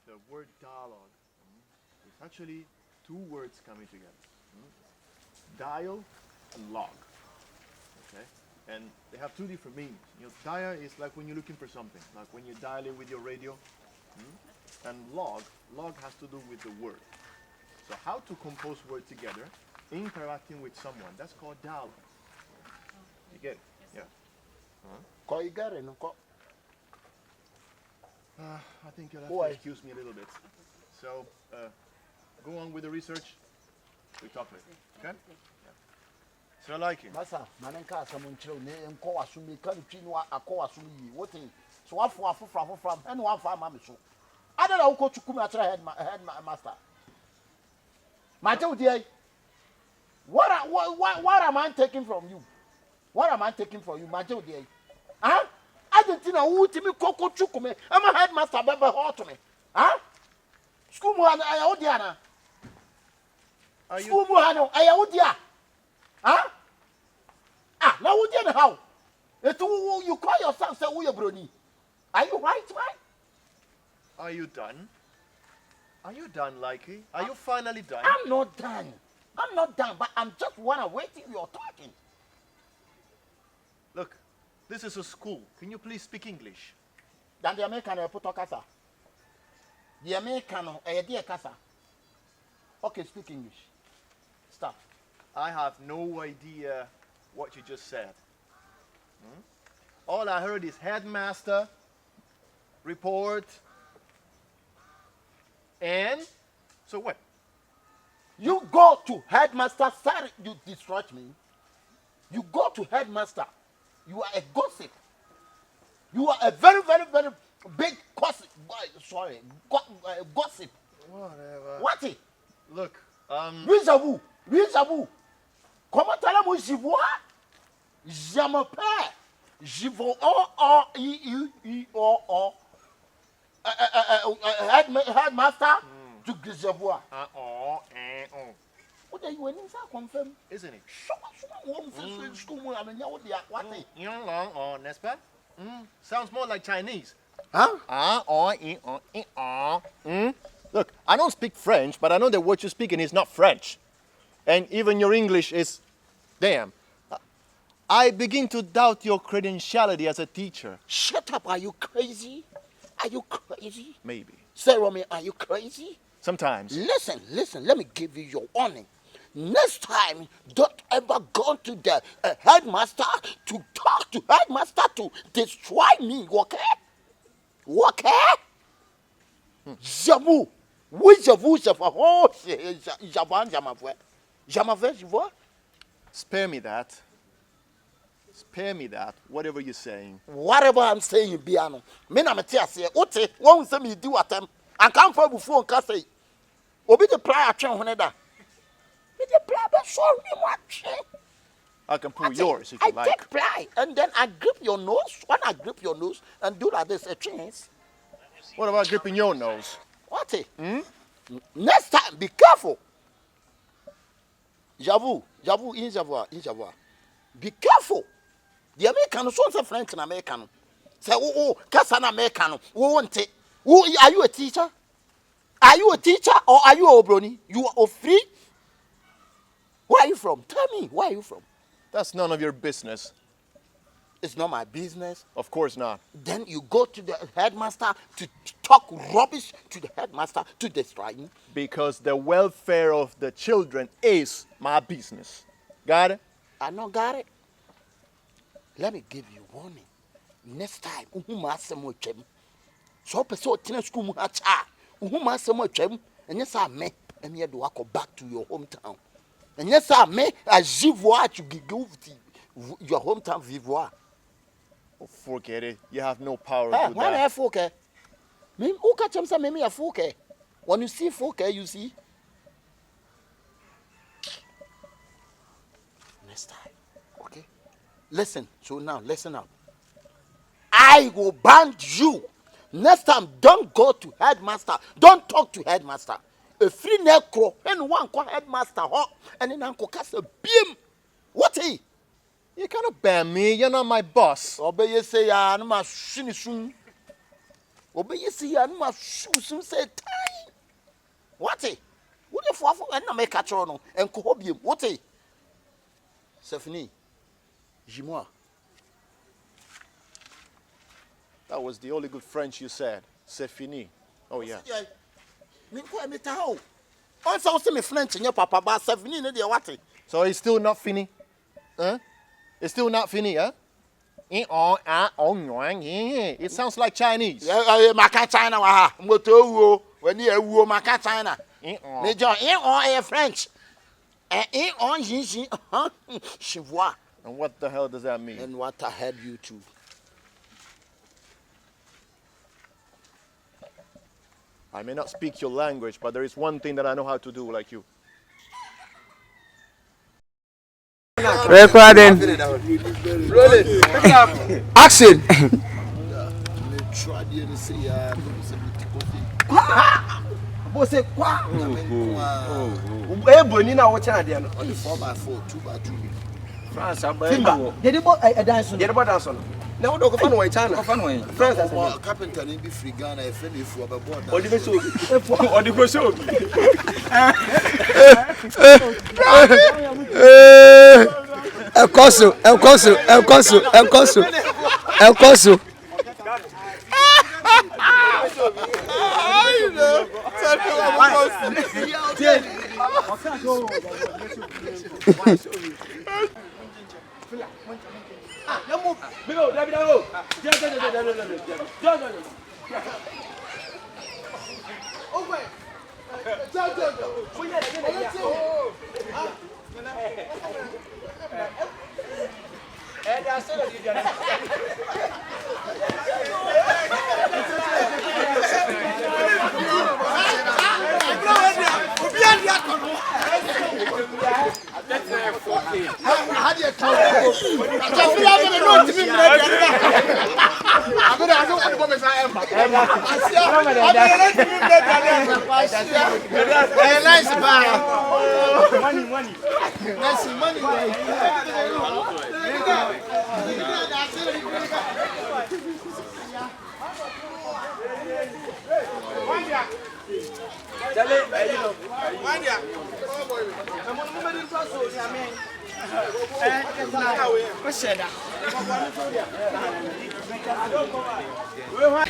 the word dialogue is actually two words coming together. Dial and log. Okay? And they have two different meanings. Dial is like when you're looking for something, like when you dial it with your radio. And log has to do with the word. So how to compose words together, interacting with someone, that's called dialogue. You get it? Yeah. You got it, no? I think you'll have to excuse me a little bit. So, go on with the research. We talk later. Okay? Yeah. So, Likee. Masa, manenka someone chill, and call us to me, country, a call us to me. What thing? So, what for from, and one for mammy. So, I don't know what to come at head master. My dear, what am I taking from you? What am I taking from you, my dear? Huh? I didn't know who to me cocoa chukume. I'm a headmaster, baby, hot to me. Huh? School one, I owe Diana. School one, I owe Dia. Huh? Ah, now we didn't how. You call yourself, say, we are BRONI. Are you right, man? Are you done? Are you done, Likee? Are you finally done? I'm not done. I'm not done, but I'm just wanna wait till you're talking. Look, this is a school. Can you please speak English? Dan the American put casa. The American dear casa. Okay, speak English. Stop. I have no idea what you just said. All I heard is headmaster, report, and so what? You go to headmaster. Sorry, you distract me. You go to headmaster. You are a gossip. You are a very, very, very big gossip. Sorry, gossip. Whatever. What it? Look, Vis-à-vous. Comment allez-vous, j'y vois? Je m'appelle. J'y vois. Headmaster to Gizabua. What are you winning? Confirm. Isn't it? Sounds more like Chinese. Huh? Look, I don't speak French, but I know that what you're speaking is not French. And even your English is, damn. I begin to doubt your credentiality as a teacher. Shut up, are you crazy? Are you crazy? Maybe. Say, Romy, are you crazy? Sometimes. Listen, let me give you your warning. Next time, don't ever go to the headmaster to talk to headmaster to destroy me, okay? Okay? J'avoue. Oui, j'avoue. Oh, j'avoue, je vois. Spare me that. Spare me that, whatever you're saying. Whatever I'm saying, Biano. Me na me tia say, ote, won say me do atem. And come for before and say, obi the prior train honeda. Me the prior be show me what. I can pull yours if you like. I take ply and then I grip your nose. When I grip your nose and do like this, a chance. What about gripping your nose? What? Next time, be careful. J'avoue, in Javois. Be careful. The American, so say French and American. Say, cause an American. Who want it? Are you a teacher? Are you a teacher or are you a BRONI? You are free? Where are you from? Tell me, where are you from? That's none of your business. It's not my business. Of course not. Then you go to the headmaster to talk rubbish to the headmaster to destroy him. Because the welfare of the children is my business. Got it? I not got it. Let me give you warning. Next time, so person tina school mu hacha. And yes, I may, and yet do I go back to your hometown. And yes, I may, as you watch you give your hometown vivre. Oh, forget it. You have no power to do When I that. have folk, me who catch him say me a folk. When you see folk, you see. Next time, okay? Listen. So now, listen up. I will ban you. Next time, don't go to headmaster. Don't talk to headmaster. A free necro and one call headmaster, and then Uncle cast a beam. What he? You cannot ban me. You're not my boss. Obey say, I'm a soon. Obey see ya no shoes say time. What eh? What if waffle and na make catch on and cohobium? What eh? Stephanie, Jimoa. That was the only good French you said. C'est fini. Oh yeah. Me ko me ta ho. On say me French in your papa ba 17 no dey what? So it's still not fini? Huh? It's still not fini, huh? It sounds like Chinese. Maka China wa ha. Moto wuo. When you wuo maka China. Me jo French. Chivois. And what the hell does that mean? And what I heard you too. I may not speak your language, but there is one thing that I know how to do like you. Recording. Rolling. Action. Bose kwa. Ebony na wo chana de no. 4x4, 2x2. France Timba. Did bo dance no. Did bo dance no. Na wo do ko fa no we chana. Ko fa no we. France Carpenter ni bi free Ghana e fe fu abebo da. Odi be so obi. Odi go so obi. El coso.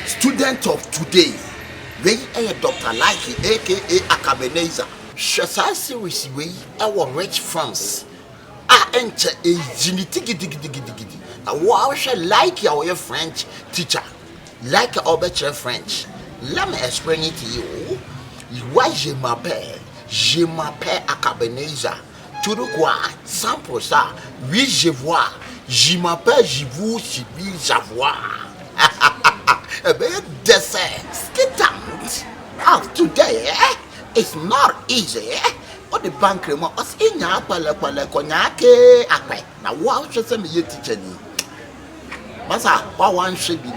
Student of today, we are Dr. Likee, aka Akabenezer. Shasa series we our rich France. Enter a gidi. Wow, like your French teacher, like our better French. Let me explain it to you. Why je m'appelle Akabenezer. Tout de quoi, 100%, oui je vois, je m'appelle, je vous, je vis, j'avoue. A bit dessert, skitant. Oh, today, it's not easy. What the bank remote was in your pala cognac. Now, wow, just a me teacher. Massa, what one should be.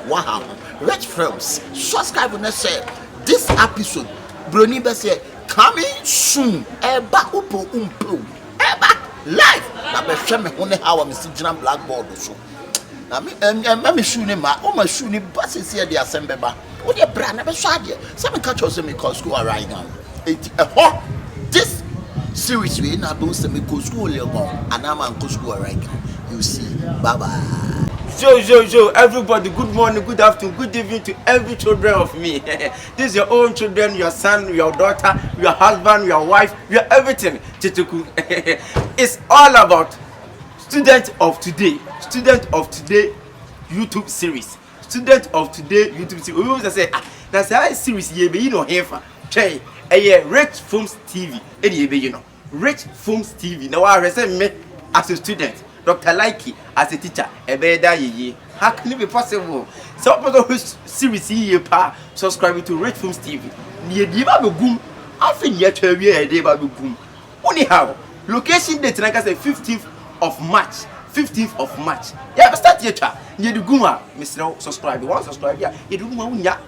Wow, Rich Films, subscribe and say this episode, BRONI say coming soon. Eba upo umpo. Eba live. Na be hwe me hone how am sigina blackboard so. Na me shoe ni ma, o ma shoe ni basisi e de asembe ba. O de bra na be so ade. Some catch us me call school right now. This series we na do se me go school le go. Anama go school right now. You see. Bye bye. Yo, everybody, good morning, good afternoon, good evening to every children of me. This is your own children, your son, your daughter, your husband, your wife, your everything. It's all about student of today YouTube series. Student of today YouTube series. We always say, that's a series you know here for. Rich Films TV. You know, Rich Films TV. Now I represent me as a student. Dr. Likee as a teacher, how can it be possible? So, series here, subscribe to Rich Films TV. Near Diba I think yet a year a day by Boom. Anyhow, location date like I say 15th of March. 15th of March. Yeah, start here, near the Guma, Mr. Subscribe. One subscribe, yeah, you do Munya.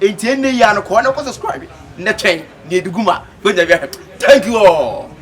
18 years, no corner, subscribe. Near the Guma. Thank you all.